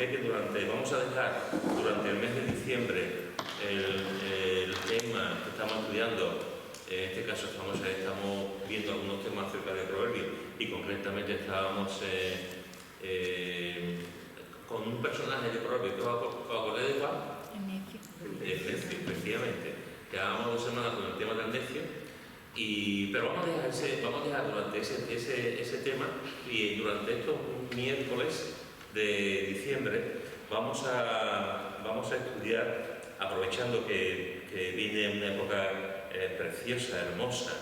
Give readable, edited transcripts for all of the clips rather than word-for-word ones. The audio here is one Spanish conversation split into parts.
comenté que vamos a dejar durante el mes de diciembre el tema que estamos estudiando. En este caso estamos viendo algunos temas acerca de Proverbios y concretamente estábamos con un personaje de Proverbios que os acordé de Juan. El necio, efectivamente. Llevábamos 2 semanas con el tema del necio, pero vamos a dejar durante ese tema, y durante estos miércoles de diciembre vamos a estudiar, aprovechando que viene una época preciosa, hermosa,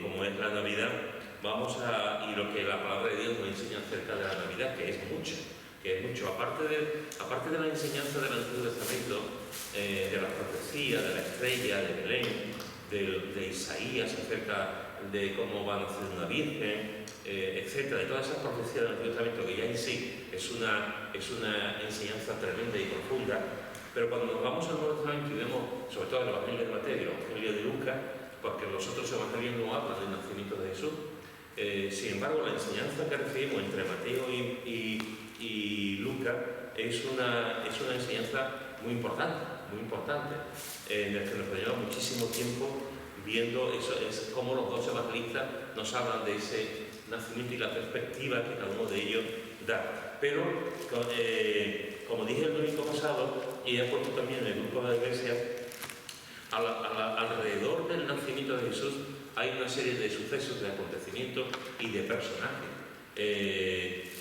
como es la Navidad, y lo que la palabra de Dios nos enseña acerca de la Navidad, que es mucho. Aparte de la enseñanza del Antiguo Testamento, de la profecía, de la estrella, de Belén, de Isaías acerca de cómo va a nacer una virgen, etcétera, de todas esas profecías del Antiguo Testamento, que ya en sí es una enseñanza tremenda y profunda. Pero cuando nos vamos al Nuevo Testamento y vemos, sobre todo el Evangelio de Mateo y el Evangelio de Lucas, porque los otros evangelios no hablan del nacimiento de Jesús, sin embargo, la enseñanza que recibimos entre Mateo y Lucas es una enseñanza muy importante, en la que nos lleva muchísimo tiempo viendo eso, es cómo los dos evangelistas nos hablan de ese nacimiento y la perspectiva que cada uno de ellos da. Pero, como dije el domingo pasado, y he puesto también en el grupo de la iglesia, alrededor del nacimiento de Jesús hay una serie de sucesos, de acontecimientos y de personajes,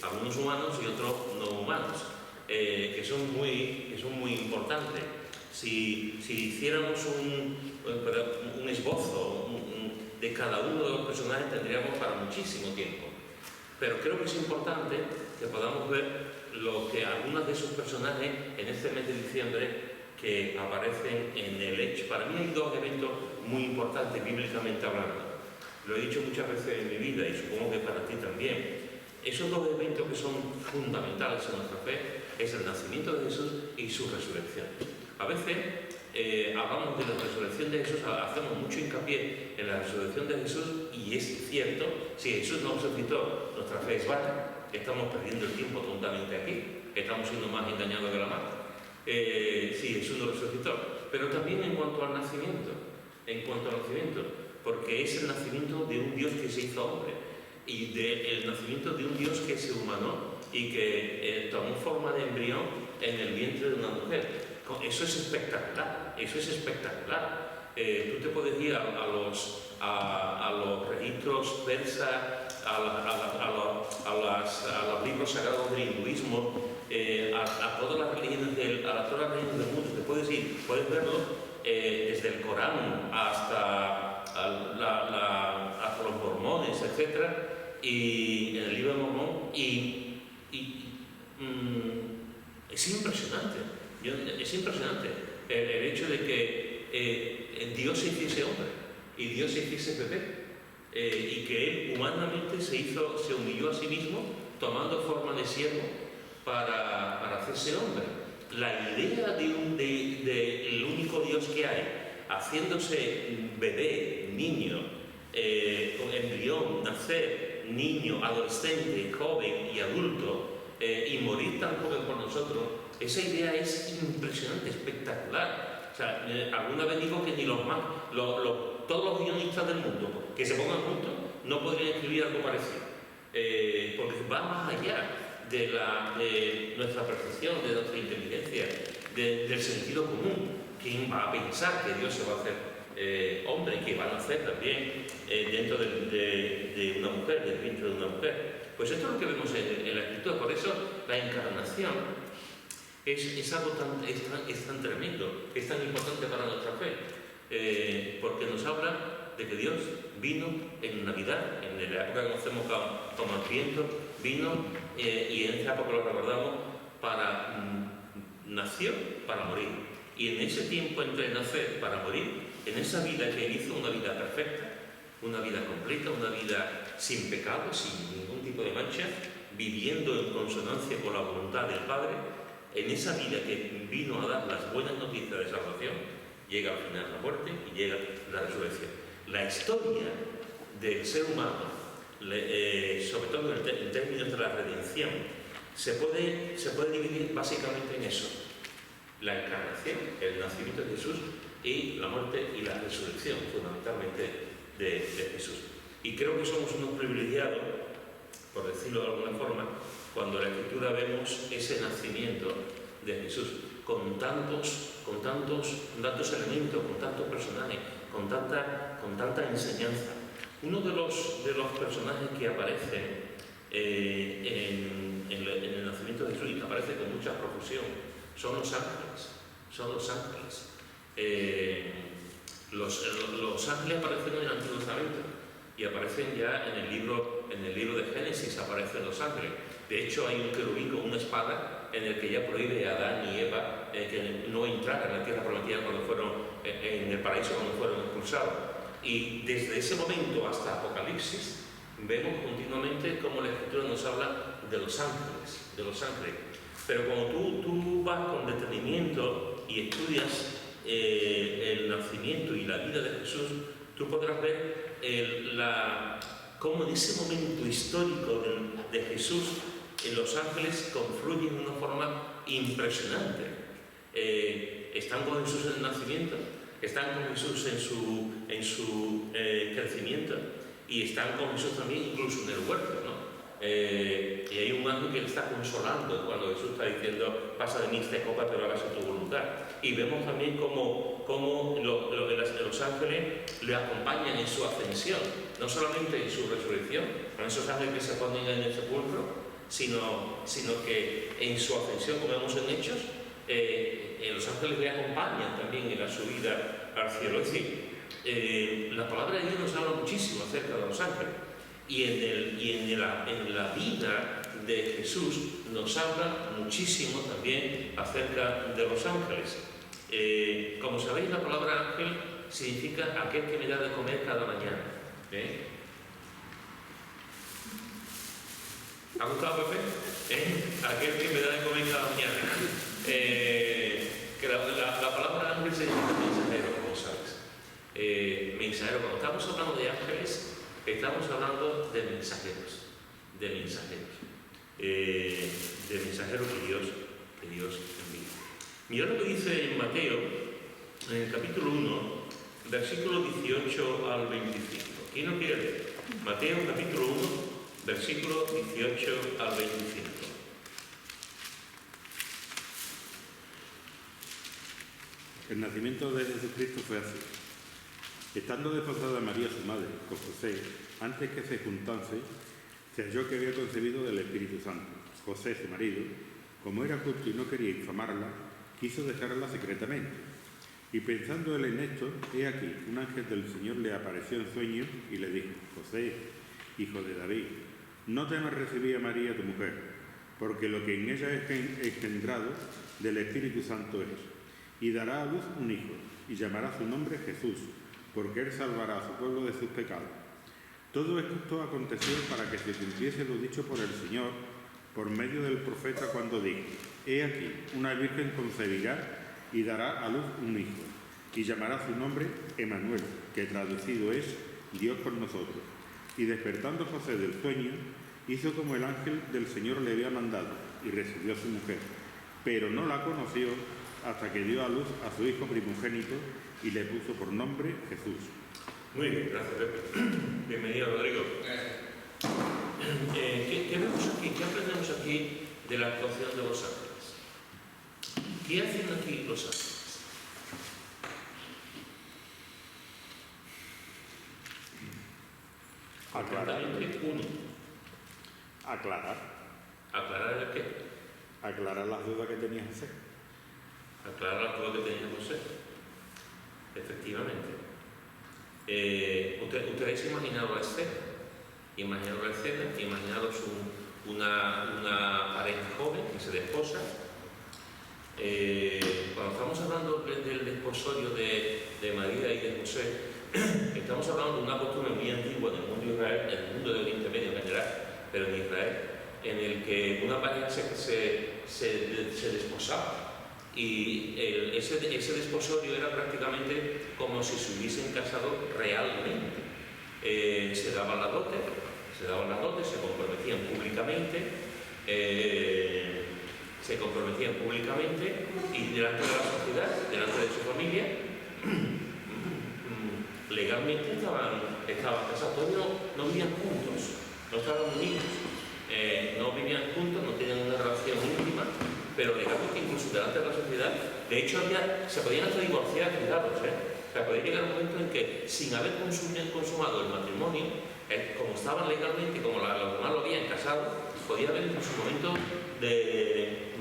algunos humanos y otros no humanos, que son muy importantes. Si hiciéramos un esbozo de cada uno de los personajes, tendríamos para muchísimo tiempo. Pero creo que es importante que podamos ver lo que algunos de esos personajes en este mes de diciembre que aparecen en el hecho. Para mí hay 2 eventos muy importantes bíblicamente hablando. Lo he dicho muchas veces en mi vida y supongo que para ti también. Esos 2 eventos que son fundamentales en nuestra fe es el nacimiento de Jesús y su resurrección. A veces hablamos de la resurrección de Jesús, hacemos mucho hincapié en la resurrección de Jesús, y es cierto. Si Jesús no resucitó, nuestra fe es vana, estamos perdiendo el tiempo tontamente aquí, estamos siendo más engañados que la mar. Si Jesús no resucitó, pero también en cuanto al nacimiento, porque es el nacimiento de un Dios que se hizo hombre, y el nacimiento de un Dios que se humanó y que tomó forma de embrión en el vientre de una mujer. Eso es espectacular. Tú te puedes ir a los registros persas, a los libros sagrados del hinduismo, a todas las religiones del mundo. Te puedes ir, puedes verlo desde el Corán hasta los mormones, etcétera, y en el libro de Mormón, es impresionante. Es impresionante el hecho de que Dios se hiciese hombre y Dios se hiciese bebé, y que Él humanamente se humilló a sí mismo tomando forma de siervo para hacerse hombre. La idea del único Dios que hay haciéndose bebé, niño, embrión, nacer, niño, adolescente, joven y adulto, y morir tan joven por nosotros, esa idea es impresionante, espectacular. O sea, alguna vez digo que ni todos los guionistas del mundo que se pongan juntos no podrían escribir algo parecido, porque va más allá de nuestra percepción, de nuestra inteligencia, del sentido común. ¿Quién va a pensar que Dios se va a hacer hombre y que va a nacer también dentro de una mujer, del vientre de una mujer? Pues esto es lo que vemos en la Escritura. Por eso la encarnación es algo tan tremendo, es tan importante para nuestra fe, porque nos habla de que Dios vino en Navidad, en la época que conocemos como Adviento, vino, y en esa época lo recordamos, nació para morir. Y en ese tiempo entre nacer para morir, en esa vida que Él hizo, una vida perfecta, una vida completa, una vida sin pecado, sin ningún tipo de mancha, viviendo en consonancia con la voluntad del Padre, en esa vida que vino a dar las buenas noticias de salvación, llega al final la muerte y llega la resurrección. La historia del ser humano, sobre todo en términos de la redención, se puede dividir básicamente en eso: la encarnación, el nacimiento de Jesús, y la muerte y la resurrección, fundamentalmente, de Jesús. Y creo que somos unos privilegiados, por decirlo de alguna forma, cuando en la Escritura vemos ese nacimiento de Jesús, con tantos elementos, con tantos personajes, con tanta enseñanza. Uno de los personajes que aparece en el nacimiento de Jesús, y que aparece con mucha profusión, son los ángeles. Los ángeles aparecen en el Antiguo Testamento y aparecen ya en el libro de Génesis, aparecen los ángeles. De hecho, hay un querubín con una espada en el que ya prohíbe a Adán y Eva que no entraran en la tierra prometida cuando fueron en el paraíso, cuando fueron expulsados. Y desde ese momento hasta Apocalipsis vemos continuamente cómo la Escritura nos habla de los ángeles. Pero cuando tú vas con detenimiento y estudias el nacimiento y la vida de Jesús, tú podrás ver cómo en ese momento histórico de Jesús, los ángeles confluyen de una forma impresionante. Están con Jesús en el nacimiento, están con Jesús en su crecimiento, y están con Jesús también incluso en el huerto, ¿no? Y hay un ángel que le está consolando cuando Jesús está diciendo: pasa de mí esta copa, pero hágase tu voluntad. Y vemos también cómo los ángeles le acompañan en su ascensión, no solamente en su resurrección, con esos ángeles que se ponen en el sepulcro, sino que en su ascensión, como vemos en Hechos, los ángeles le acompañan también en la subida al cielo. Es decir, la palabra de Dios nos habla muchísimo acerca de los ángeles, y en la vida de Jesús nos habla muchísimo también acerca de los ángeles. Como sabéis, la palabra ángel significa aquel que me da de comer cada mañana. ¿Ha gustado, Pepe? Aquel que me da de comer cada mañana. Que la palabra ángel significa mensajero, como sabes. Mensajero. Cuando estamos hablando de ángeles, estamos hablando de mensajeros. De mensajeros que Dios envía. Mirad lo que dice en Mateo, en el capítulo 1, versículo 18 al 25. ¿Quién lo quiere leer? Mateo, capítulo 1, versículo 18 al 25. El nacimiento de Jesucristo fue así. Estando desposada María, su madre, con José, antes que se juntase, se halló que había concebido del Espíritu Santo. José, su marido, como era justo y no quería infamarla, quiso dejarla secretamente. Y pensando él en esto, he aquí, un ángel del Señor le apareció en sueño y le dijo: José, hijo de David, no temas recibir a María tu mujer, porque lo que en ella es engendrado del Espíritu Santo es, y dará a luz un hijo, y llamará su nombre Jesús, porque él salvará a su pueblo de sus pecados. Todo esto aconteció para que se cumpliese lo dicho por el Señor por medio del profeta cuando dijo: He aquí, una virgen concebirá y dará a luz un hijo, y llamará su nombre Emmanuel, que traducido es Dios con nosotros. Y despertando José del sueño, hizo como el ángel del Señor le había mandado, y recibió a su mujer, pero no la conoció hasta que dio a luz a su hijo primogénito y le puso por nombre Jesús. Muy bien, gracias, Pepe. Bienvenido, Rodrigo. ¿Qué vemos aquí? ¿Qué aprendemos aquí de la actuación de los ángeles? ¿Qué hacen aquí los ángeles? Aclarar. Uno. Aclarar. ¿Aclarar el qué? Aclarar las dudas que tenía José. Aclarar las dudas que tenía José. Efectivamente. ¿Ustedes imaginado la escena? Imaginaros una pareja joven que se desposa. Cuando estamos hablando del desposorio de María y de José, estamos hablando de una costumbre muy antigua en el mundo de Israel, en el mundo de Oriente Medio en general, pero en Israel, en el que una pareja se desposaba. Y ese desposorio era prácticamente como si se hubiesen casado realmente. Se daban las dotes, se comprometían públicamente, se comprometían públicamente y delante de la sociedad, delante de su familia, legalmente estaban casados. Todavía no vivían juntos, no estaban unidos, no vivían juntos, no tenían una relación íntima, pero legalmente, incluso delante de la sociedad, de hecho se podían hasta divorciar, fijaros, O sea, podía llegar un momento en que, sin haber consumado el matrimonio, como estaban legalmente, como los demás lo habían casado, podía haber incluso un momento de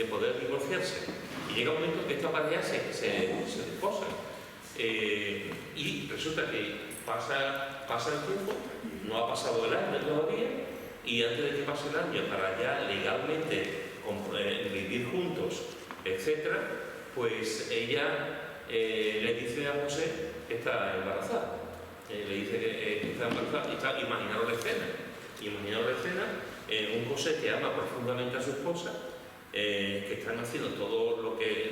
poder divorciarse. Y llega un momento en que esta pareja se desposa. Y resulta que pasa el tiempo, no ha pasado el año todavía, y antes de que pase el año, para ya legalmente vivir juntos, etc., pues ella le dice a José que está embarazada. Le dice que está embarazada. Imaginaros la escena, un José que ama profundamente a su esposa, que están haciendo todo lo que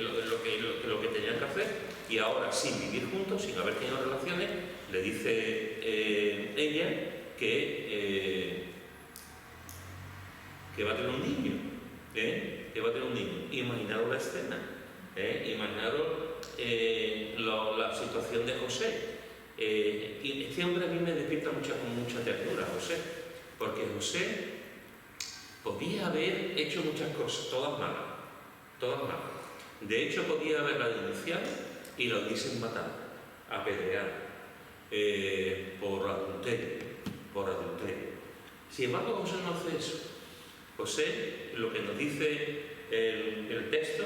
tenían que hacer, y ahora, sin vivir juntos, sin haber tenido relaciones, le dice ella que va a tener un niño, que va a tener un niño. Imaginaros la escena, imaginaros la situación de José. Y este hombre a mí me despierta con mucha ternura, José, porque José podía haber hecho muchas cosas, todas malas. De hecho, podía haberla denunciado y lo hubiesen matado, apedreado, por adulterio. Sin embargo, José no hace eso. José, lo que nos dice el texto,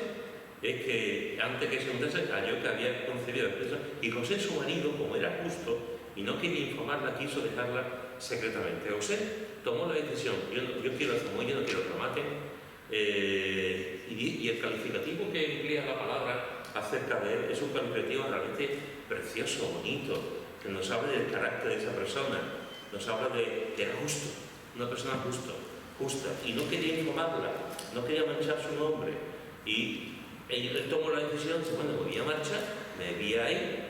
es que antes que se mudase, halló que había concebido a la esposa, y José, su marido, como era justo y no quería informarla, quiso dejarla secretamente. José tomó la decisión: yo quiero hacer muy bien, no quiero que lo maten. Y el calificativo que emplea la palabra acerca de él es un calificativo realmente precioso, bonito, que nos habla del carácter de esa persona, nos habla de que era justo, una persona justa, y no quería informarla, no quería manchar su nombre. Y él tomó la decisión, dice: bueno, voy a marchar, me voy a ir,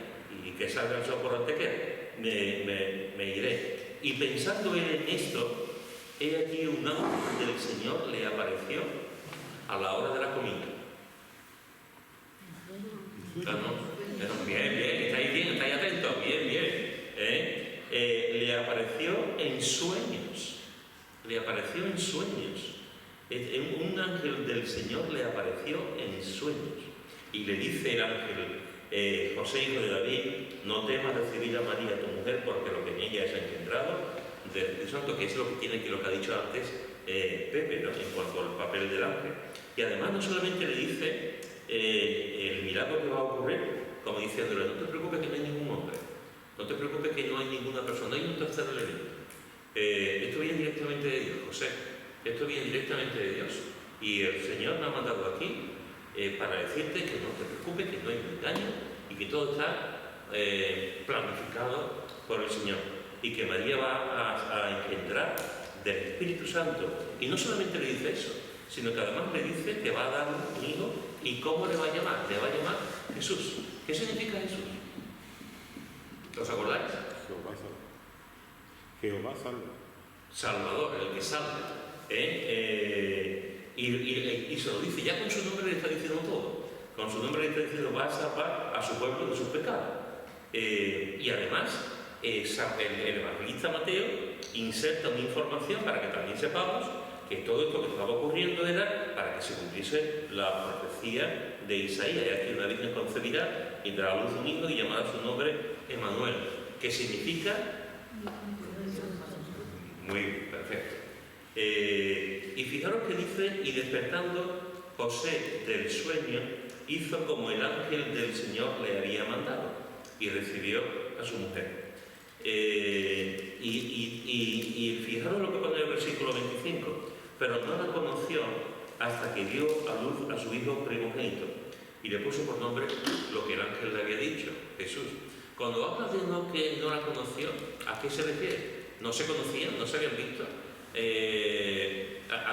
y que salga el sol por antequera, me iré. Y pensando él en esto, he aquí un ángel del Señor le apareció a la hora de la comida. Bien, estáis atentos, bien. Le apareció en sueños. Un ángel del Señor le apareció en sueños. Y le dice el ángel: José, hijo de David, no temas recibir a María, tu mujer, porque lo que en ella es engendrado del Espíritu Santo, que es lo que ha dicho antes Pepe, ¿no?, en cuanto al papel del ángel. Y además no solamente le dice el milagro que va a ocurrir, como diciéndole: no te preocupes que no hay ningún hombre, no te preocupes que no hay ninguna persona, hay un tercer elemento. Esto viene directamente de Dios, José, esto viene directamente de Dios. Y el Señor me ha mandado aquí para decirte que no te preocupes, que no hay engaño y que todo está planificado por el Señor. Y que María va a engendrar del Espíritu Santo. Y no solamente le dice eso, sino que además le dice que va a dar un hijo. ¿Y cómo le va a llamar? Le va a llamar Jesús. ¿Qué significa Jesús? ¿Os acordáis? Jehová salva. Salvador, el que salva. Y se lo dice, ya con su nombre le está diciendo todo. Con su nombre le está diciendo: va a salvar a su pueblo de sus pecados. Y además, el evangelista Mateo inserta una información para que también sepamos que todo esto que estaba ocurriendo era para que se cumpliese la profecía de Isaías: y aquí una virgen concebirá y dará a luz un hijo y llamará su nombre Emmanuel, que significa... Muy perfecto. Y fijaros que dice: y despertando José del sueño, hizo como el ángel del Señor le había mandado, y recibió a su mujer. Y fijaros lo que pone en el versículo 25: pero no la conoció hasta que dio a luz a su hijo primogénito, y le puso por nombre lo que el ángel le había dicho, Jesús. Cuando habla de que no la conoció, ¿a qué se refiere? ¿No se conocían? ¿No se habían visto? ¿A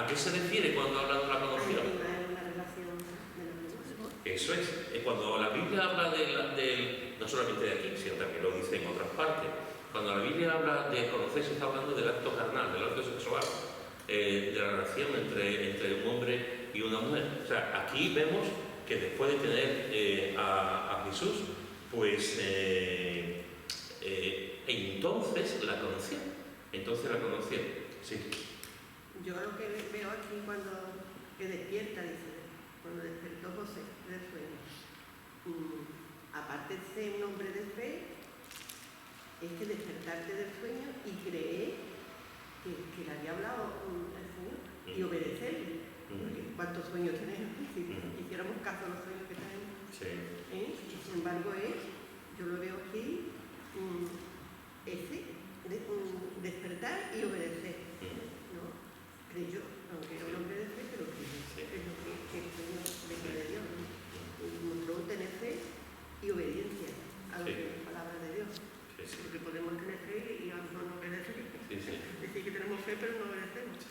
qué se refiere cuando habla de la conoció? Eso es. Cuando la Biblia habla no solamente de aquí, sino también lo dice en otras partes. Cuando la Biblia habla de conocer, se está hablando del acto carnal, del acto sexual. de la relación entre un hombre y una mujer. O sea, aquí vemos que después de tener a Jesús, pues entonces la conoció. Sí. Yo lo que veo aquí que despierta, dice, cuando despertó José del sueño, aparte de ser un hombre de fe, es que despertarte del sueño y creer que le había hablado el Señor y obedecerle. Porque ¿cuántos sueños tenemos? Si hiciéramos caso a los sueños que tenemos. Sí. Y sin embargo yo lo veo aquí, despertar y obedecer. ¿No? Creyó, aunque era un hombre de fe, pero creyó. Es lo que el sueño le pide a Dios. Mostró tener fe y obediencia a lo que es la palabra de Dios. Porque podemos tener fe y a lo mejor no obedecer. Decir que tenemos fe, pero no obedecemos.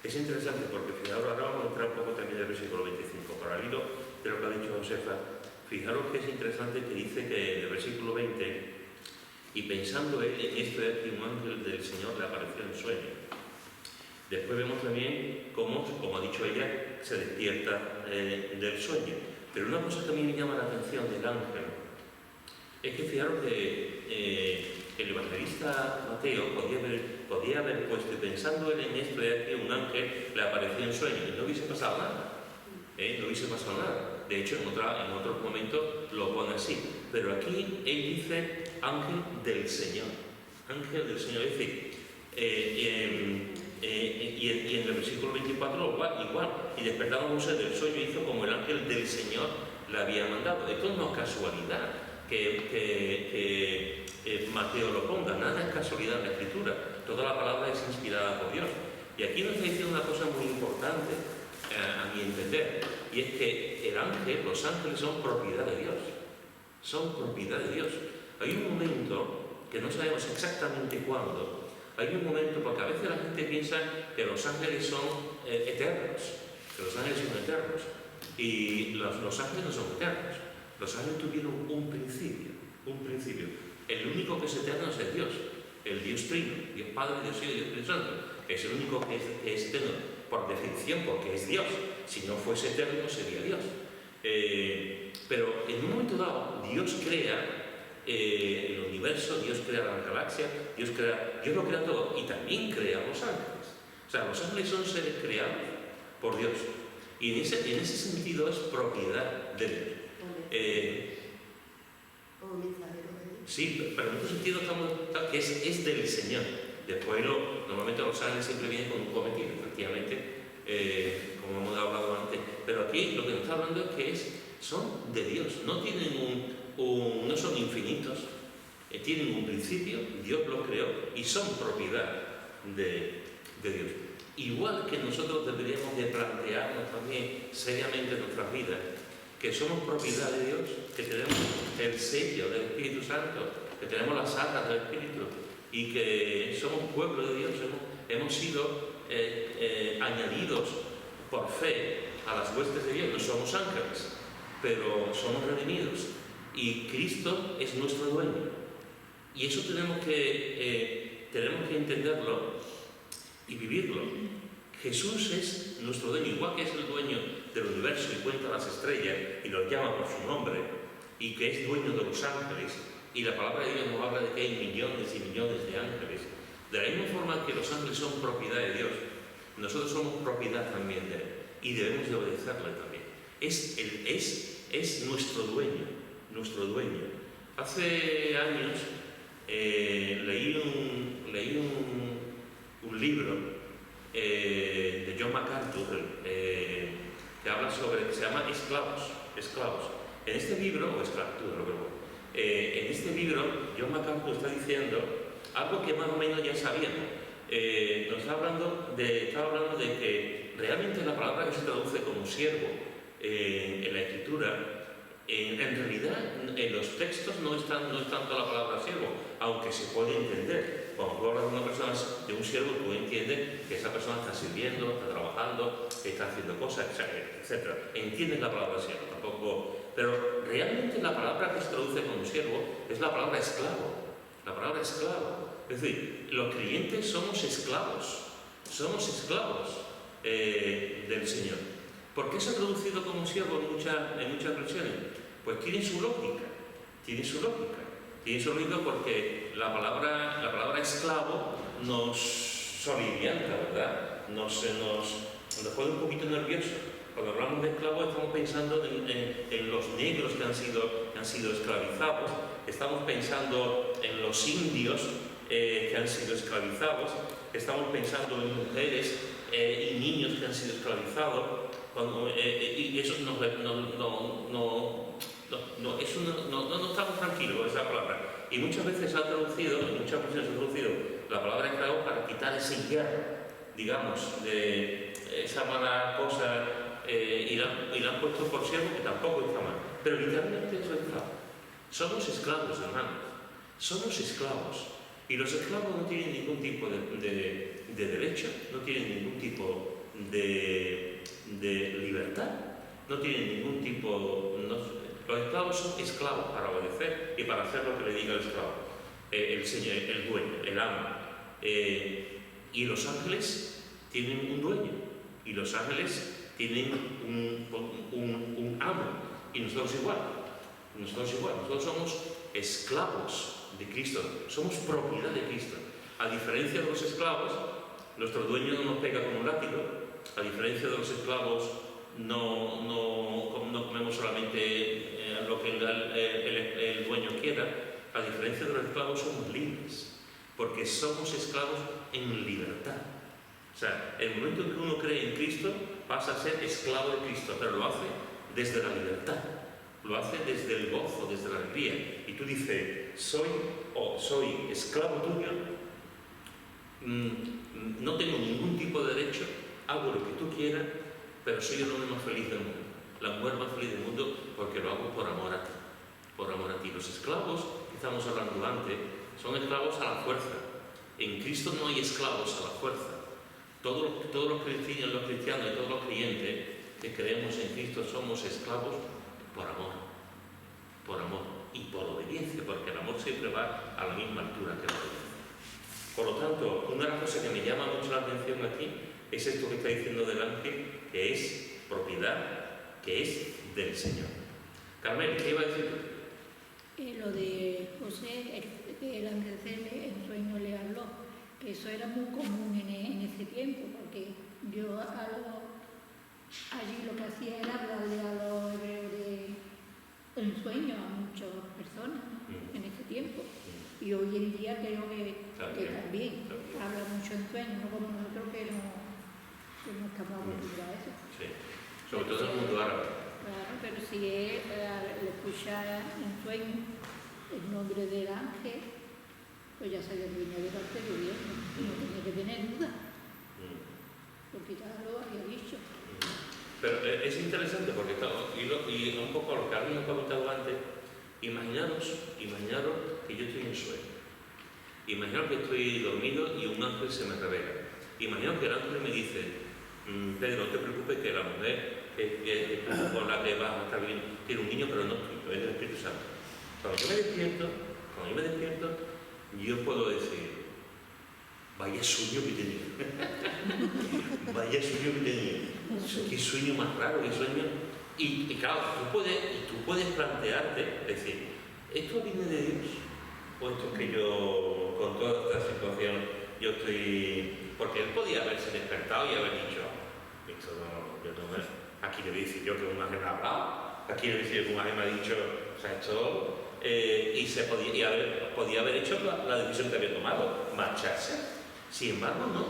Es interesante porque ahora vamos a entrar un poco también del versículo 25. Para el hilo de lo que ha dicho Josefa, fijaros que es interesante que dice que en el versículo 20, y pensando él en esto de que un ángel del Señor le apareció en sueño. Después vemos también cómo, como ha dicho ella, se despierta del sueño. Pero una cosa que a mí me llama la atención del ángel es que fijaros que el evangelista Mateo podía haber puesto, pensando él en esto de que un ángel le apareció en sueño, y no hubiese pasado nada. No hubiese pasado nada. De hecho, en otros momentos lo pone así. Pero aquí él dice ángel del Señor. Ángel del Señor. Es decir, y en el versículo 24 igual. Y despertando José del sueño hizo como el ángel del Señor le había mandado. Esto no es casualidad que Mateo lo ponga. Nada es casualidad en la Escritura. Toda la palabra es inspirada por Dios. Y aquí nos está diciendo una cosa muy importante, a mi entender, y es que los ángeles son propiedad de Dios. Son propiedad de Dios. Hay un momento que no sabemos exactamente cuándo. Hay un momento, porque a veces la gente piensa que los ángeles son eternos, y los ángeles no son eternos. Los ángeles tuvieron un principio. El único que es eterno es Dios, el Dios Trino, Dios Padre, Dios Hijo y Dios Espíritu Santo. Es el único que es eterno, por definición, porque es Dios. Si no fuese eterno, no sería Dios. Pero en un momento dado, Dios crea el universo, Dios crea la galaxia, Dios lo crea todo, y también crea los ángeles. O sea, los ángeles son seres creados por Dios. Y en ese sentido es propiedad de Dios. Como mensajero de Dios. Sí, pero en otro sentido que es del Señor. Después, normalmente los ángeles siempre vienen con un cometido, efectivamente, como hemos hablado antes. Pero aquí lo que nos está hablando es que son de Dios, no tienen no son infinitos, tienen un principio, Dios los creó y son propiedad de Dios. Igual que nosotros deberíamos de plantearnos también seriamente en nuestras vidas que somos propiedad de Dios, que tenemos el sello del Espíritu Santo, que tenemos las arras del Espíritu y que somos pueblo de Dios, hemos sido añadidos por fe a las huestes de Dios. No somos ángeles, pero somos redimidos y Cristo es nuestro dueño. Y eso tenemos que entenderlo y vivirlo. Jesús es nuestro dueño, igual que es el dueño del universo y cuenta las estrellas y los llama por su nombre, y que es dueño de los ángeles, y la palabra de Dios nos habla de que hay millones y millones de ángeles. De la misma forma que los ángeles son propiedad de Dios, nosotros somos propiedad también de Él, y debemos de obedecerle también. Es nuestro dueño. Hace años leí un libro de John MacArthur que habla sobre, se llama esclavos. En este libro, o esclavitud, en este libro John MacArthur está diciendo algo que más o menos ya sabíamos. Estaba hablando de que realmente la palabra que se traduce como siervo en la Escritura, en realidad en los textos no es tanto la palabra siervo, aunque se puede entender. Cuando tú hablas de una persona, de un siervo, tú entiendes que esa persona está sirviendo, está trabajando, está haciendo cosas, etc. Entiendes la palabra siervo, tampoco. Pero realmente la palabra que se traduce como siervo es la palabra esclavo. La palabra esclavo. Es decir, los creyentes somos esclavos somos esclavos del Señor. ¿Por qué se ha traducido como siervo en muchas versiones? Pues tiene su lógica, tiene su lógica porque la palabra esclavo nos solivianta, ¿verdad? Nos pone un poquito nerviosos. Cuando hablamos de esclavos estamos pensando en los negros que han sido esclavizados, estamos pensando en los indios que han sido esclavizados, estamos pensando en mujeres y niños que han sido esclavizados, y eso no estamos tranquilos con esa palabra. Y muchas veces se ha traducido, en muchas ocasiones se ha traducido la palabra esclavo para quitar ese hierro, digamos, de esa mala cosa, y la han puesto por siervo, que tampoco está mal. Pero literalmente es esclavo. Somos esclavos, hermanos. Somos esclavos. Y los esclavos no tienen ningún tipo de derecho, no tienen ningún tipo de libertad, no tienen ningún tipo... los esclavos son esclavos para obedecer y para hacer lo que le diga el esclavo, el señor, el dueño, el amo. Y los ángeles tienen un dueño, y los ángeles tienen un amo, y nosotros igual. Nosotros somos esclavos de Cristo, somos propiedad de Cristo. A diferencia de los esclavos, nuestro dueño no nos pega con un látigo. A diferencia de los esclavos, no comemos solamente lo que el dueño quiera. A diferencia de los esclavos, somos libres, porque somos esclavos en libertad. O sea, el momento en que uno cree en Cristo, pasa a ser esclavo de Cristo, pero lo hace desde la libertad. Lo hace desde el gozo, desde la alegría. Y tú dices, soy esclavo tuyo, no tengo ningún tipo de derecho, hago lo que tú quieras, pero soy el hombre más feliz del mundo, la mujer más feliz del mundo, porque lo hago por amor a ti. Por amor a ti. Los esclavos que estamos hablando antes son esclavos a la fuerza. En Cristo no hay esclavos a la fuerza. Todos los cristianos y todos los creyentes que creemos en Cristo somos esclavos por amor y por obediencia, porque el amor siempre va a la misma altura que la obediencia. Por lo tanto, una de las cosas que me llama mucho la atención aquí es esto que está diciendo del ángel, que es propiedad, que es del Señor. Carmen, ¿qué iba a decir tú? Lo de José, que el ángel en sueño le habló, que eso era muy común en ese tiempo, porque yo allí lo que hacía era hablarle a los hebreos en sueño a muchas personas, ¿no? En ese tiempo. Y hoy en día creo que también habla mucho en sueño, no como nosotros que no estamos acostumbrados a eso. Sí, sobre todo en el mundo árabe. Claro, pero si él le escucha en sueño el nombre del ángel, pues ya se dueña delante de Dios, no tiene que tener duda, porque ya lo había dicho. Pero es interesante porque y un poco a lo que habíamos comentado antes, imaginaros que yo estoy en sueño. Imaginaros que estoy dormido y un ángel se me revela. Imaginaros que el ángel me dice, Pedro, no te preocupes que la mujer con la que vas a estar bien tiene un niño, pero no es tuyo, es del Espíritu Santo. Cuando yo me despierto, yo puedo decir, vaya sueño que tenía. Vaya sueño que tenía. Qué sueño más raro, qué sueño. Y claro, tú puedes plantearte, decir, ¿esto viene de Dios? ¿O esto es que yo, con toda esta situación, yo estoy... Porque él podía haberse despertado y haber dicho, esto no, yo no me... Aquí le voy a decir yo que un ángel me ha hablado, aquí le voy a decir que un ángel me ha dicho, o sea, esto... podía haber hecho la decisión que había tomado, marcharse. Sin embargo, no.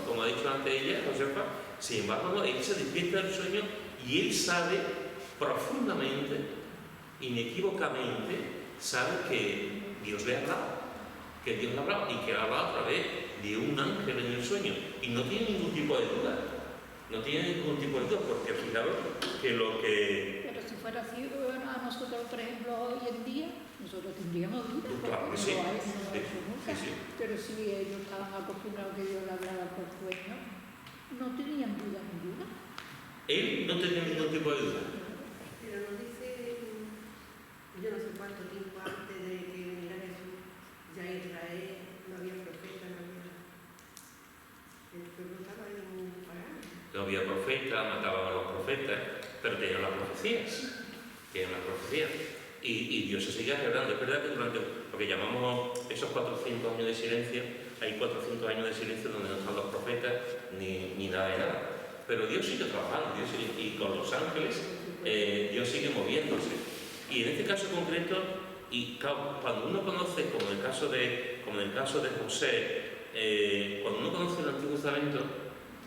Como ha dicho antes ella, Josefa, sin embargo, no. Él se despierta del sueño y él sabe profundamente, inequívocamente, sabe que Dios le ha hablado, y que ha hablado a través de un ángel en el sueño. Y no tiene ningún tipo de duda. Porque fijaros que lo que... Pero si fuera así, a nosotros, por ejemplo, hoy en día, nosotros tendríamos dudas, Claro que porque sí. no lo ha hecho nunca. Sí. Pero si ellos estaban acostumbrados que Dios le hablara por sueño, no tenían duda ninguna. Él no tenía ningún tipo de duda. Pero nos dice, yo no sé cuánto tiempo antes de que viniera Jesús, ya Israel no había profeta, no había... profetas, mataban a los profetas, pero tenían las profecías. Y Dios se seguía revelando. Es verdad que durante lo que llamamos esos 400 años de silencio, hay 400 años de silencio donde no están los profetas ni nada de nada. Pero Dios sigue trabajando, y con los ángeles Dios sigue moviéndose. Y en este caso concreto, y claro, cuando uno conoce, como en el caso de José, cuando uno conoce el Antiguo Testamento,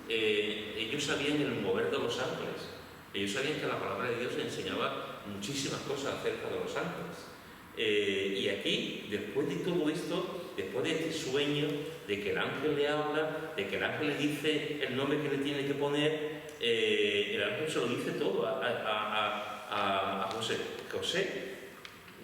ellos sabían el mover de los ángeles. Ellos sabían que la palabra de Dios enseñaba muchísimas cosas acerca de los ángeles. Y aquí, después de todo esto, después de este sueño, de que el ángel le habla, de que el ángel le dice el nombre que le tiene que poner, el ángel se lo dice todo a José. José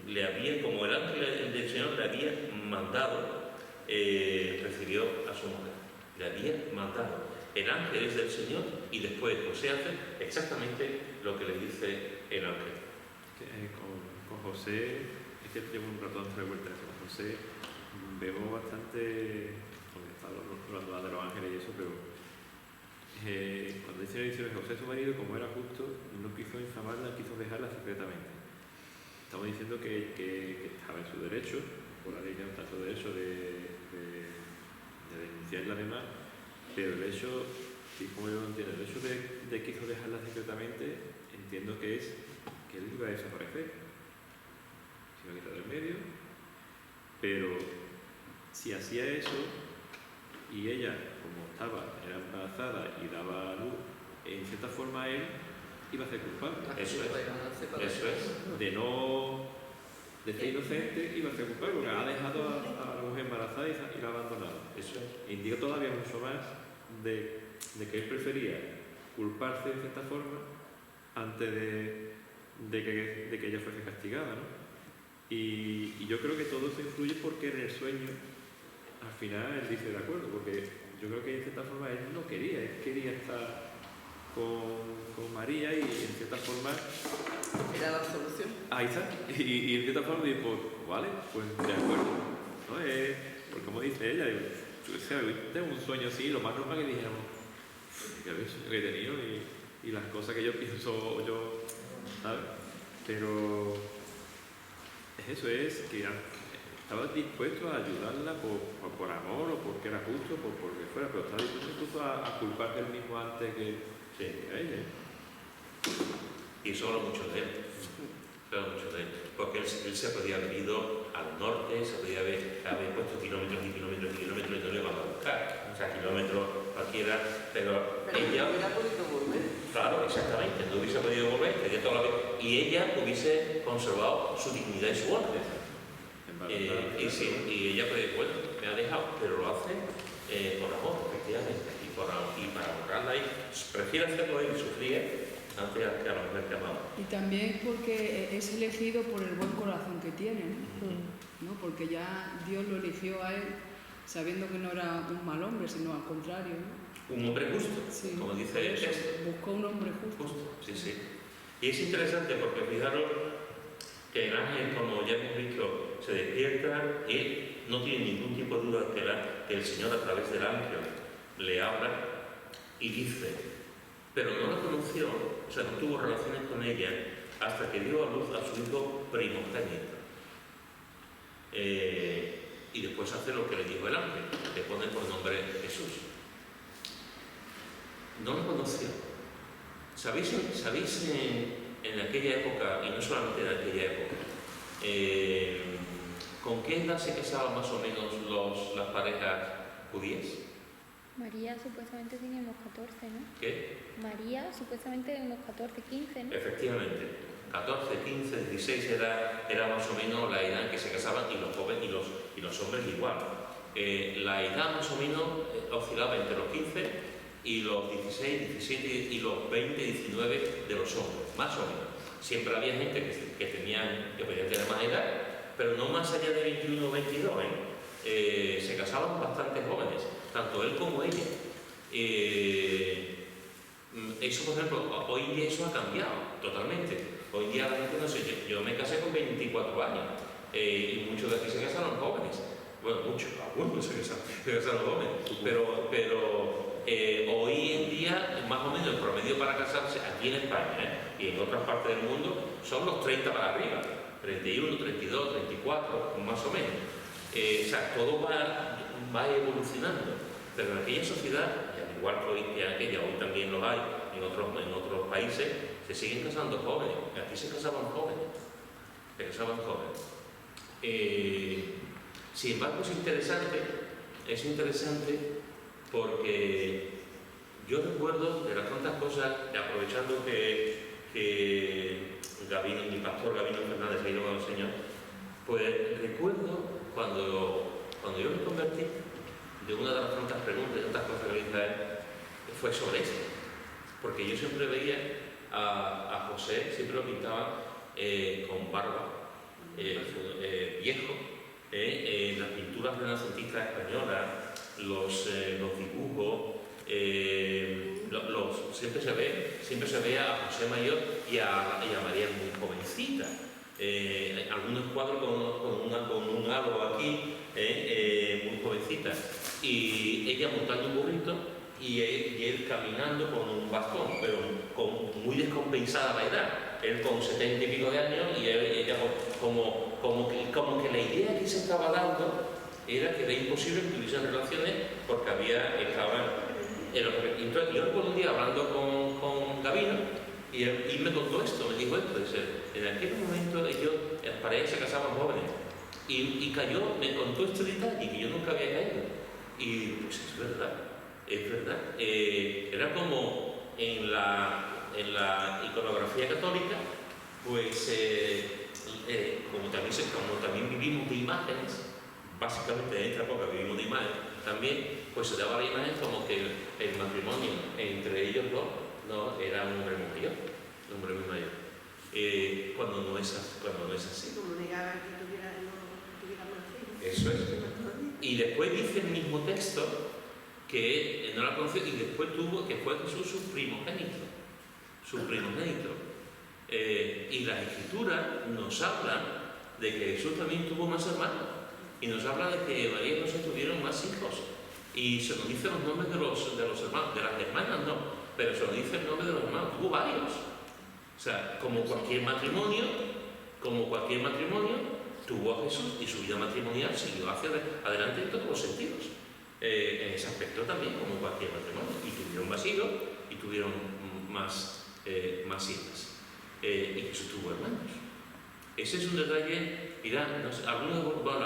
le había, como el ángel del Señor le había mandado, recibió a su mujer. Le había mandado. El ángel es del Señor y después José hace exactamente lo que le dice el ángel. Con José, es que llevo un rato dando vueltas. Con José vemos bastante, porque está hablando de los ángeles y eso, pero cuando dice José, su marido, como era justo, no quiso infamarla, quiso dejarla secretamente. Estamos diciendo que estaba en su derecho, por la ley no está en su derecho de denunciarla además, pero el hecho, y como yo lo entiendo, el hecho de que quiso dejarla secretamente, entiendo que es que él iba a desaparecer, se iba a quitar del medio, pero si hacía eso y ella, como era embarazada y daba a luz, en cierta forma él iba a ser culpable. Eso es. De ser inocente iba a ser culpable, porque ha dejado a la mujer embarazada y la ha abandonado. Eso es. Indica todavía mucho más de que él prefería culparse de cierta forma antes de que ella fuese castigada, ¿no? Y yo creo que todo eso influye porque en el sueño al final él dice de acuerdo, porque yo creo que en cierta forma él no quería, él quería estar con María y en cierta forma era la solución. Ahí está, y en cierta forma dice, pues vale, pues de acuerdo, ¿no? Porque como dice ella, tengo un sueño así, lo más normal que dijéramos, que el sueño que he tenido y las cosas que yo pienso yo, ¿sabes? Pero eso es que estaba dispuesto a ayudarla por amor o porque era justo, porque fuera, pero estaba dispuesto incluso a culparse él mismo antes que a ella. Y eso habla mucho de él. Porque él se podía haber ido al norte, se podía haber puesto kilómetros y kilómetros y kilómetros y no le iban a buscar. O sea, kilómetros cualquiera, pero ella... no hubiera podido volver. Claro, exactamente, no hubiese podido volver, y ella hubiese conservado su dignidad y su orden. Y ella puede decir, bueno, me ha dejado, pero lo hace por amor, efectivamente, y para honrarla, y prefiere hacerlo él y sufrir antes que a la mujer que amaba. Y también porque es elegido por el buen corazón que tiene, ¿no? Porque ya Dios lo eligió a él sabiendo que no era un mal hombre, sino al contrario, ¿no? Un hombre justo, sí, como dice el texto. Buscó un hombre justo. Sí. Y es interesante porque fijaros que el ángel, como ya hemos visto, se despierta y no tiene ningún tipo de duda que el Señor a través del ángel le habla y dice, pero no la conoció, o sea, no tuvo relaciones con ella hasta que dio a luz a su hijo primogénito. Y después hace lo que le dijo el ángel, le pone por nombre Jesús. No lo conoció. ¿Sabéis en aquella época, y no solamente en aquella época, con qué edad se casaban más o menos las parejas judías? María supuestamente tenía unos 14, ¿no? ¿Qué? María supuestamente unos 14, 15, ¿no? Efectivamente. 14, 15, 16 era más o menos la edad en que se casaban, y los jóvenes y los hombres igual. La edad más o menos oscilaba entre los 15 y los 16, 17 y los 20, 19 de los hombres, más o menos. Siempre había gente que podía tener más edad, pero no más allá de 21 o 22. Se casaban bastante jóvenes, tanto él como ella. Eso, por ejemplo, hoy en día eso ha cambiado totalmente. Hoy en día la gente, no sé, yo me casé con 24 años y muchos de aquí se casaron jóvenes. Bueno, muchos, algunos se casaron jóvenes, pero hoy en día, más o menos el promedio para casarse aquí en España y en otras partes del mundo son los 30 para arriba, 31, 32, 34, más o menos. O sea, todo va evolucionando, pero en aquella sociedad, y al igual que hoy que aquella, hoy también lo hay, en otros países, se siguen casando jóvenes. Aquí se casaban jóvenes. Sin embargo, es interesante porque yo recuerdo de las tantas cosas, aprovechando que Gabino, mi pastor Gabino Fernández ha ido con el Señor, pues recuerdo cuando yo me convertí, de una de las tantas preguntas, de tantas cosas que le hice a él, fue sobre esto. Porque yo siempre veía a José, siempre lo pintaba con barba, viejo, las pinturas renacentistas españolas, los dibujos, siempre se ve a José mayor y a María muy jovencita. Algunos cuadros con un halo aquí, muy jovencita, y ella montando un burrito y él caminando con un bastón, pero muy descompensada la edad. Él con 70 y pico de años y ella como que la idea que se estaba dando era que era imposible que tuviesen relaciones porque entonces yo recuerdo un día hablando con Gabino y me contó esto, me dijo esto, dice, en aquel momento las parejas se casaban jóvenes y me contó este detalle que yo nunca había caído y pues es verdad. Era como en la iconografía católica, pues como también vivimos de imágenes, básicamente en esta época vivimos de imágenes, también pues se daba la imagen como que el matrimonio entre ellos dos no era un hombre muy mayor, cuando no es así. Como negaba que tuviera más hijos. Eso es. Y después dice el mismo texto que no la conoció y después que fue Jesús su primogénito. Y las Escrituras nos hablan de que Jesús también tuvo más hermanos y nos habla de que María y José tuvieron más hijos y se nos dice los nombres de los hermanos, de las hermanas no, pero se nos dice el nombre de los hermanos, tuvo varios. O sea, como cualquier matrimonio, tuvo a Jesús y su vida matrimonial siguió hacia adelante en todos los sentidos. En ese aspecto también, como cualquier matrimonio, y tuvieron más hijos y tuvieron más hijas. Y Jesús tuvo hermanos. Ese es un detalle, mirad, la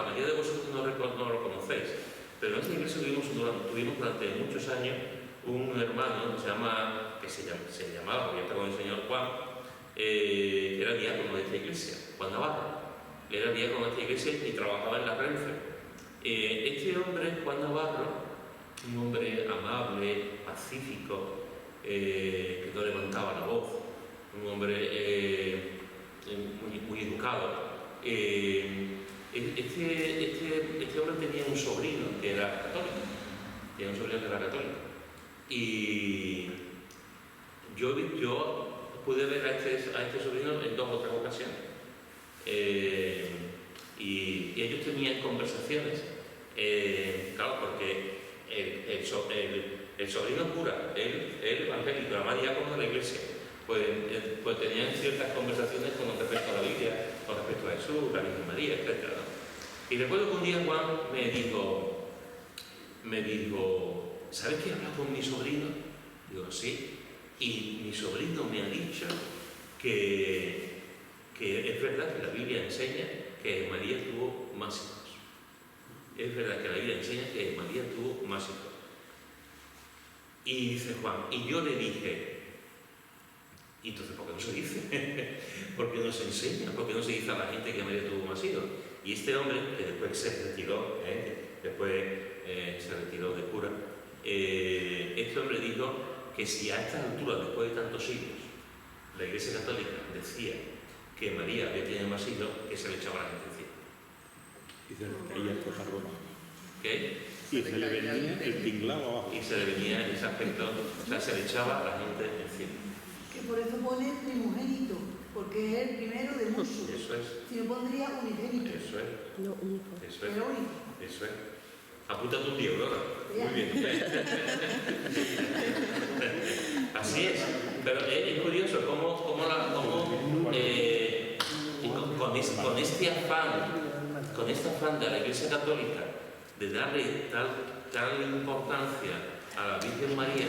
mayoría de vosotros no lo conocéis, pero en esta iglesia tuvimos durante muchos años un hermano que se llamaba, porque está con el señor Juan, que era diácono de esta iglesia, Juan Navarro. Era diácono de esta iglesia y trabajaba en la Renfe. Este hombre, Juan Navarro, un hombre amable, pacífico, que no levantaba la voz, un hombre muy educado. Este hombre tenía un sobrino que era católico. Y yo pude ver a este sobrino en 2 o 3 ocasiones. Y ellos tenían conversaciones, claro, porque el sobrino cura, el evangélico, la María como de la iglesia, pues tenían ciertas conversaciones con respecto a la Biblia, con respecto a Jesús, la Virgen María, etc. Y recuerdo que un día Juan me dijo, ¿sabes que he hablado con mi sobrino? Digo, sí. Y mi sobrino me ha dicho que es verdad que la Biblia enseña que María tuvo más hijos. Es verdad que la Biblia enseña que María tuvo más hijos. Y dice Juan, y yo le dije, ¿y entonces por qué no se dice? ¿Por qué no se enseña? ¿Por qué no se dice a la gente que María tuvo más hijos? Y este hombre, que después se retiró, se retiró de cura, este hombre dijo que si a estas alturas, después de tantos siglos, la Iglesia Católica decía que María había tenido más hijos, que se le echaba la gente encima. Y se le caía el cojarrón. ¿Qué? Y se le venía el tinglado abajo. Y se le venía en ese aspecto, o sea, se le echaba a la gente encima. Que por eso pone primogénito, porque es el primero de muchos. Eso es. Si no pondría unigénito. Eso es. No, único. Eso es. Pero único. Eso es. Apúntate un día, Aurora. Muy bien. Así es. Pero es curioso cómo con este afán de la Iglesia Católica de darle tal importancia a la Virgen María,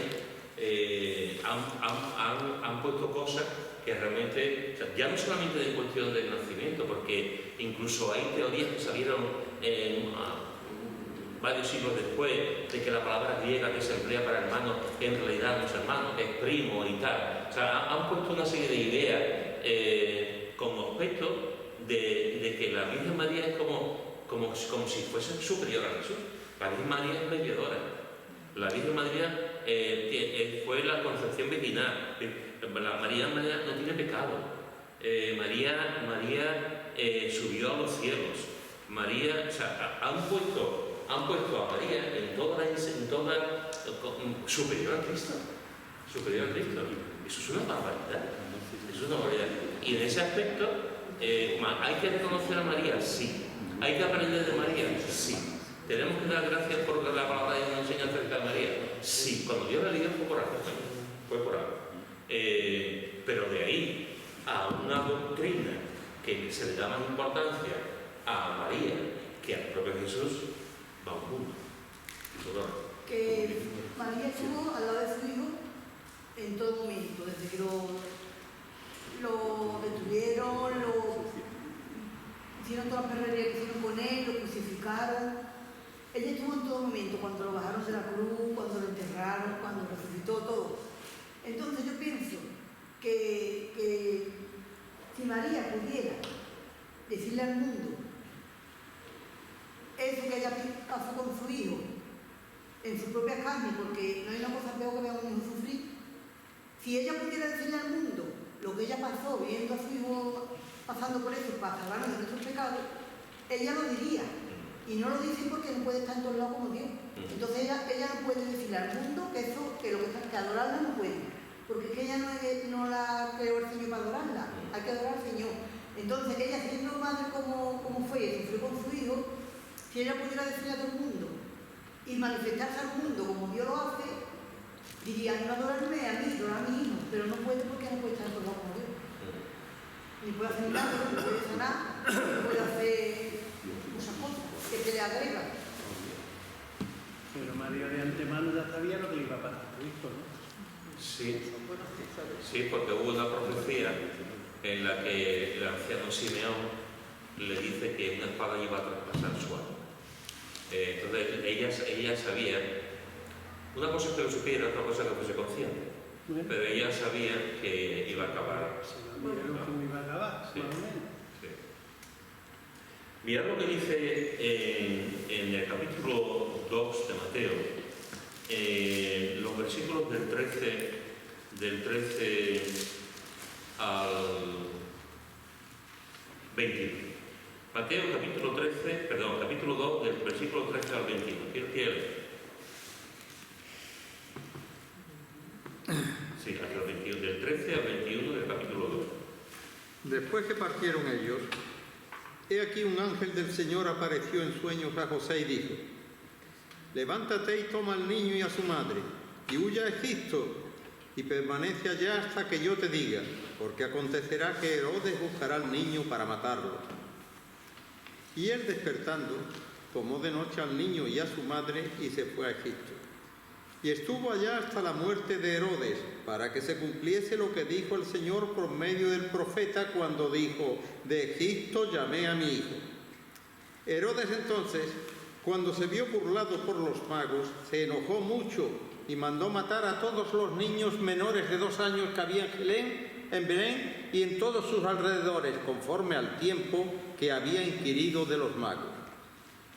han puesto cosas que realmente, o sea, ya no solamente de cuestión del nacimiento, porque incluso hay teorías que salieron varios siglos después de que la palabra griega que se emplea para hermano en realidad no es hermano, es primo y tal. O sea, han puesto una serie de ideas con respecto de que la Virgen María es como si fuese superior a Jesús. La Virgen María es mediadora. La Virgen María fue la concepción virginal. La María no tiene pecado. María subió a los cielos. María, o sea, han puesto a María en toda superior a Cristo. Superior a Cristo. Eso es una barbaridad. Eso es una barbaridad. Y en ese aspecto, ¿hay que reconocer a María? Sí. ¿Hay que aprender de María? Sí. ¿Tenemos que dar gracias por la palabra de Dios nos enseña acerca de María? Sí. Cuando Dios la eligió fue por algo. Fue por algo. Pero de ahí a una doctrina que se le da más importancia a María que al propio Jesús, va un mundo. Que María estuvo al lado de su hijo en todo momento, desde que lo detuvieron, hicieron toda la perrería que hicieron con él, lo crucificaron. Ella estuvo en todo momento, cuando lo bajaron de la cruz, cuando lo enterraron, cuando resucitó, todo. Entonces yo pienso que si María pudiera decirle al mundo eso que ella pasó con su hijo en su propia carne, porque no hay una cosa peor que ver a un hijo sufrir, si ella pudiera decirle al mundo lo que ella pasó viendo a su hijo pasando por eso para salvarnos de nuestros pecados, ella lo diría. Y no lo dice porque no puede estar en todos lados como Dios. Entonces ella no puede decirle al mundo que adorarla no puede. Porque es que ella no la creó el Señor para adorarla. Hay que adorar al Señor. Entonces ella, siendo madre como fue, sufrió con su hijo, si ella pudiera decirle a todo el mundo y manifestarse al mundo como Dios lo hace, diría, no adorarme a mí, adorar a mi hijo. Pero no puede porque no puede estar en todos lados como Dios. Ni puede hacer milagros, ni puede sanar, ni puede hacer muchas cosas que se le agregan. Pero María de antemano ya sabía lo que le iba a pasar a Cristo, ¿no? Sí, porque hubo una profecía en la que el anciano Simeón le dice que una espada iba a traspasar su alma. Entonces ella sabía, una cosa es que lo supiera, otra cosa es que fuese consciente, pero ella sabía que iba a acabar. Iba a acabar, sí. Más o menos. Sí. Mirad lo que dice en el capítulo 2 de Mateo, los versículos del 13 al 21. Mateo capítulo 2, del versículo 13 al 21. ¿Quién quiere? Sí, hasta el 21, del 13 al 21 del capítulo 2. Después que partieron ellos, he aquí un ángel del Señor apareció en sueños a José y dijo: levántate y toma al niño y a su madre, y huye a Egipto, y permanece allá hasta que yo te diga, porque acontecerá que Herodes buscará al niño para matarlo. Y él, despertando, tomó de noche al niño y a su madre y se fue a Egipto. Y estuvo allá hasta la muerte de Herodes, para que se cumpliese lo que dijo el Señor por medio del profeta cuando dijo: de Egipto llamé a mi hijo. Herodes entonces, cuando se vio burlado por los magos, se enojó mucho y mandó matar a todos los niños menores de 2 años que había en Belén y en todos sus alrededores, conforme al tiempo que había inquirido de los magos.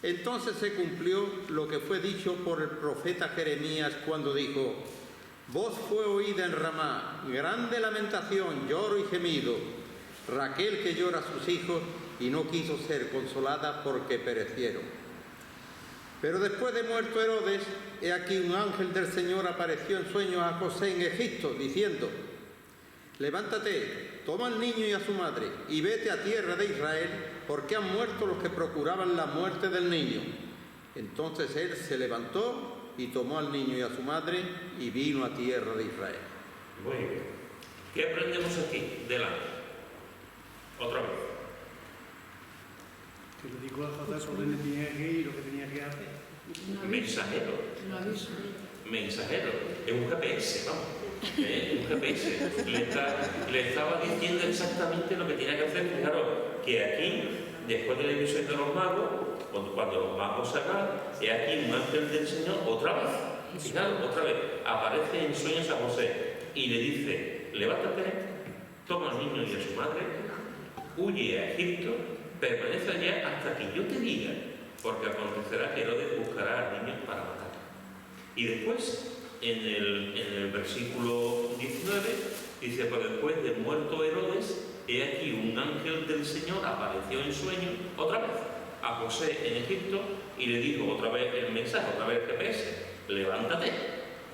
Entonces se cumplió lo que fue dicho por el profeta Jeremías cuando dijo: voz fue oída en Ramá, grande lamentación, lloro y gemido, Raquel que llora a sus hijos y no quiso ser consolada porque perecieron. Pero después de muerto Herodes, he aquí un ángel del Señor apareció en sueños a José en Egipto, diciendo: levántate, toma al niño y a su madre, y vete a tierra de Israel, porque han muerto los que procuraban la muerte del niño. Entonces él se levantó y tomó al niño y a su madre y vino a tierra de Israel. Muy bien. ¿Qué aprendemos aquí del ángel? Otra vez. Que le dijo a José por dónde tenía que ir y lo que tenía que hacer. Mensajero. Mensajero. Es un GPS, vamos. Un GPS. Le estaba diciendo exactamente lo que tenía que hacer. Fijaros que aquí, después de la ilusión de los magos, cuando los magos se acaban, es aquí un ángel del Señor otra vez. Fijaros, otra vez. Aparece en sueños a José y le dice: levántate, toma al niño y a su madre, huye a Egipto, permanece allá hasta que yo te diga, porque acontecerá que Herodes buscará al niño para matarlo. Y después, en el versículo 19, dice: pues después de muerto Herodes, he aquí un ángel del Señor apareció en sueño otra vez a José en Egipto y le dijo otra vez el mensaje, otra vez el GPS: levántate,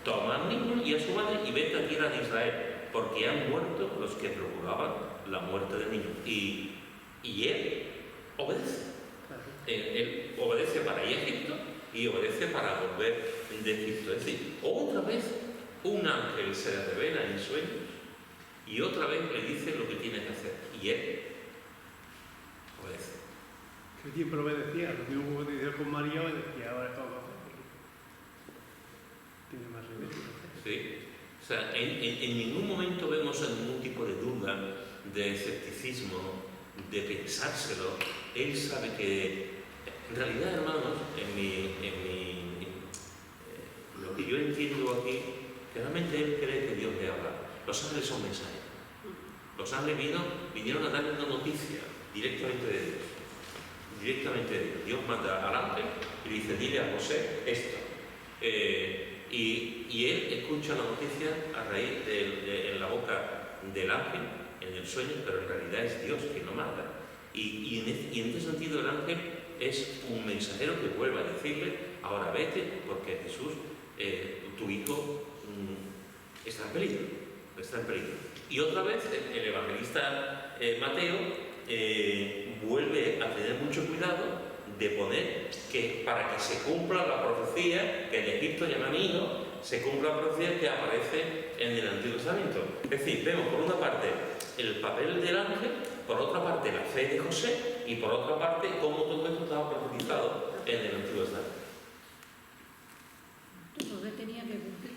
toma al niño y a su madre y vete a tierra de Israel, porque han muerto los que procuraban la muerte del niño. Y él obedece. Él obedece para ir a Egipto y obedece para volver de Egipto. Es decir, otra vez un ángel se le revela en sueños y otra vez le dice lo que tiene que hacer. Y él obedece. Que siempre obedecía, lo mismo que decía con María, obedecía, ahora es todo. Tiene más remedio. ¿Sí? O sea, en ningún momento vemos ningún tipo de duda, de escepticismo, de pensárselo. Él sabe que, en realidad, hermanos, lo que yo entiendo aquí, que realmente él cree que Dios le habla. Los ángeles son mensajeros. Los ángeles vinieron a darle una noticia directamente de Dios. Directamente de Dios. Dios manda al ángel y le dice: dile a José esto. Y él escucha la noticia a raíz en la boca del ángel, en el sueño, pero en realidad es Dios quien lo manda. Y en este sentido el ángel es un mensajero que vuelve a decirle: ahora vete, porque Jesús, tu hijo, está en peligro. Está en peligro. Y otra vez el evangelista Mateo vuelve a tener mucho cuidado de poner que para que se cumpla la profecía que en Egipto llaman hijo, se cumpla la profecía que aparece en el Antiguo Testamento. Es decir, vemos por una parte el papel del ángel, por otra parte la fe de José y por otra parte cómo todo esto estaba profetizado en el Antiguo Testamento. Entonces tenía que cumplir.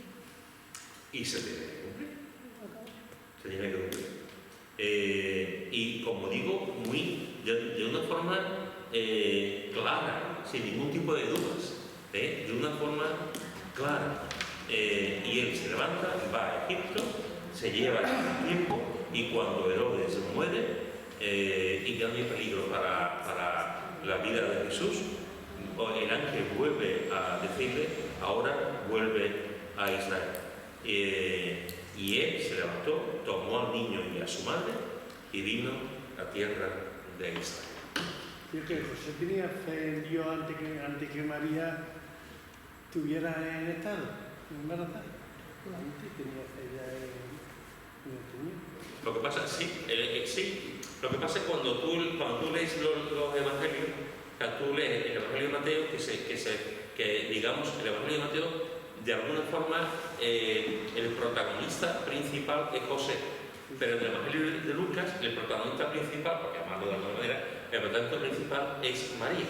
Y se tiene que cumplir. Se tiene que cumplir. Y como digo, de una forma clara, sin ningún tipo de dudas, de una forma clara. Y él se levanta, va a Egipto, se lleva el tiempo, y cuando Herodes muere y ya no hay peligro para la vida de Jesús, el ángel vuelve a decirle: ahora vuelve a Israel. Y él se levantó, tomó al niño y a su madre y vino a tierra de Israel. Y es que José tenía fe en Dios antes que María estuviera en estado, embarazada. Antes tenía fe ya en el niño. Lo que pasa, sí, lo que pasa es cuando tú lees los evangelios, tú lees el evangelio de Mateo, que digamos, el evangelio de Mateo, de alguna forma, el protagonista principal es José, pero en el evangelio de Lucas, el protagonista principal, porque llamarlo de alguna manera, el protagonista principal es María.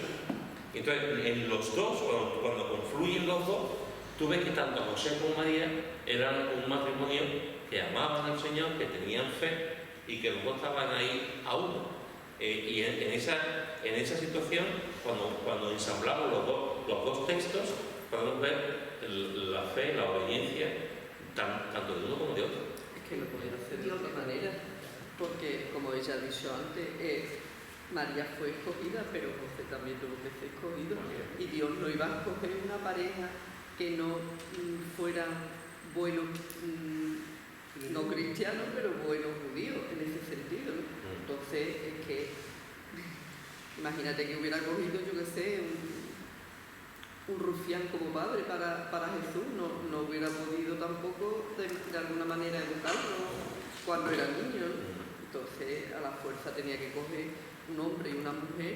Entonces, en los dos, cuando confluyen los dos, tú ves que tanto José como María eran un matrimonio que amaban al Señor, que tenían fe y que los dos estaban ahí a uno. Y en esa situación, cuando ensamblamos los dos textos, podemos ver la fe, la obediencia, tanto de uno como de otro. Es que lo podía hacer de otra manera, porque, como ella ha dicho antes, María fue escogida, pero José también tuvo que ser escogido. Y Dios no iba a escoger una pareja que no fuera bueno, no cristiano, pero bueno judío, en ese sentido, ¿no? Entonces, es que, imagínate que hubiera cogido, yo qué sé, un rufián como padre para Jesús, no hubiera podido tampoco de alguna manera educarlo cuando era niño, ¿no? Entonces, a la fuerza tenía que coger un hombre y una mujer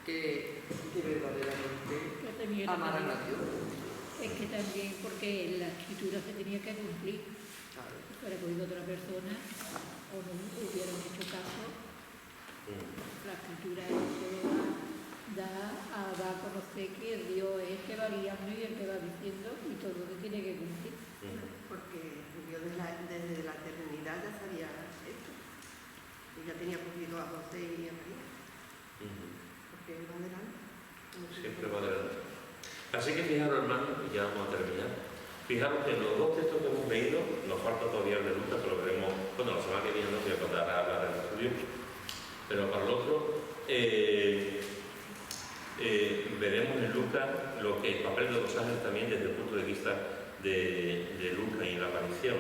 que verdaderamente amaran a Dios. Es que también porque la escritura se tenía que cumplir. Claro. Si fuera cogido otra persona o no hubieran hecho caso, la escritura da a conocer que Dios es el que va guiando y el que va diciendo y todo se tiene que cumplir. Porque Dios desde la eternidad ya sabía esto. Y ya tenía cogido a José y a María. Porque él va adelante. Siempre va adelante. Así que fijaros, hermanos, y ya vamos a terminar. Fijaros que en los dos textos que hemos leído, nos falta todavía el de Lucas, que lo veremos, bueno, la semana que viene no voy a contar a hablar del estudio, pero para el otro, veremos en Lucas lo que el papel de los ángeles también desde el punto de vista de Lucas y la aparición,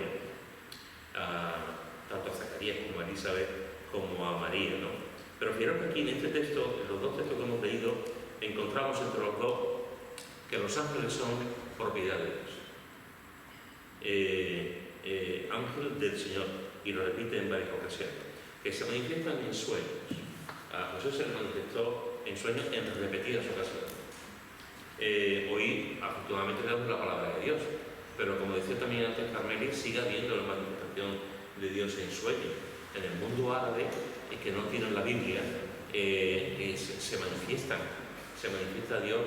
tanto a Zacarías como a Elizabeth como a María, ¿no? Pero fijaros que aquí en este texto, en los dos textos que hemos leído, encontramos entre los dos que los ángeles son propiedad de Dios. Ángel del Señor, y lo repite en varias ocasiones, que se manifiestan en sueños. A Jesús se le manifestó en sueños en repetidas ocasiones. Hoy, afortunadamente, tenemos la palabra de Dios, pero como decía también antes Carmeli, sigue habiendo la manifestación de Dios en sueños. En el mundo árabe, que no tienen la Biblia, se manifiesta Dios.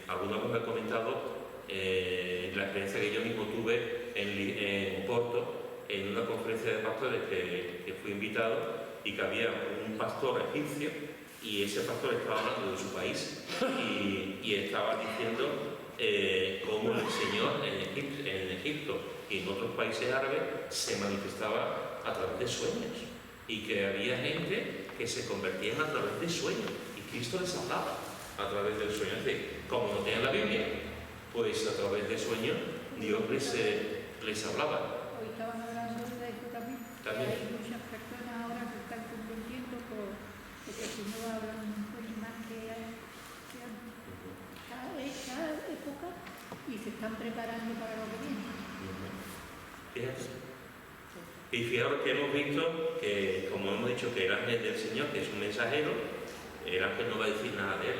Alguna vez me he comentado la experiencia que yo mismo tuve en Porto, en una conferencia de pastores que fui invitado, y que había un pastor egipcio, y ese pastor estaba hablando de su país y estaba diciendo cómo el Señor en Egipto y en otros países árabes se manifestaba a través de sueños, y que había gente que se convertía a través de sueños, y Cristo les hablaba a través del sueño. Es decir, como no tenían la Biblia, pues a través de sueños Dios les hablaba. Hoy estaban hablando de eso también. Hay muchas personas ahora que están comprendiendo porque si no hablan pues más que esta época, y se están preparando para lo que viene. Fíjate. Y fijaros que hemos visto que, como hemos dicho, que el ángel del Señor, que es un mensajero, el ángel no va a decir nada de él.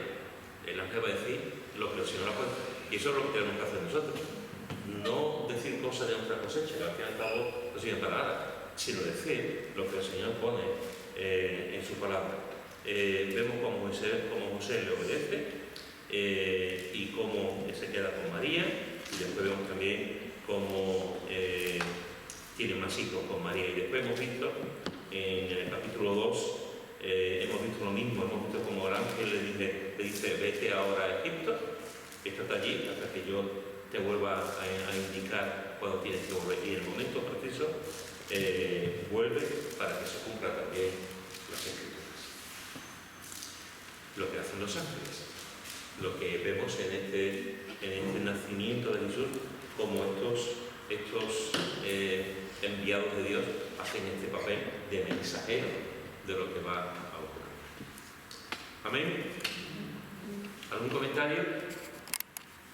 El ángel va a decir lo que el Señor ha puesto. Y eso es lo que tenemos que hacer nosotros. No decir cosas de nuestra cosecha, que al fin y al cabo no sirven para nada, sino decir lo que el Señor pone en su palabra. Vemos cómo José le obedece y cómo se queda con María, y después vemos también cómo tiene más hijos con María. Y después hemos visto en el capítulo 2, hemos visto lo mismo, hemos visto como el ángel le dice vete ahora a Egipto, estate allí hasta que yo te vuelva a indicar cuando tienes que volver, y en el momento preciso vuelve para que se cumpla también las escrituras. Lo que hacen los ángeles, lo que vemos en este nacimiento de Jesús, como estos enviados de Dios hacen este papel de mensajero de lo que va a ocurrir. Amén. ¿Algún comentario?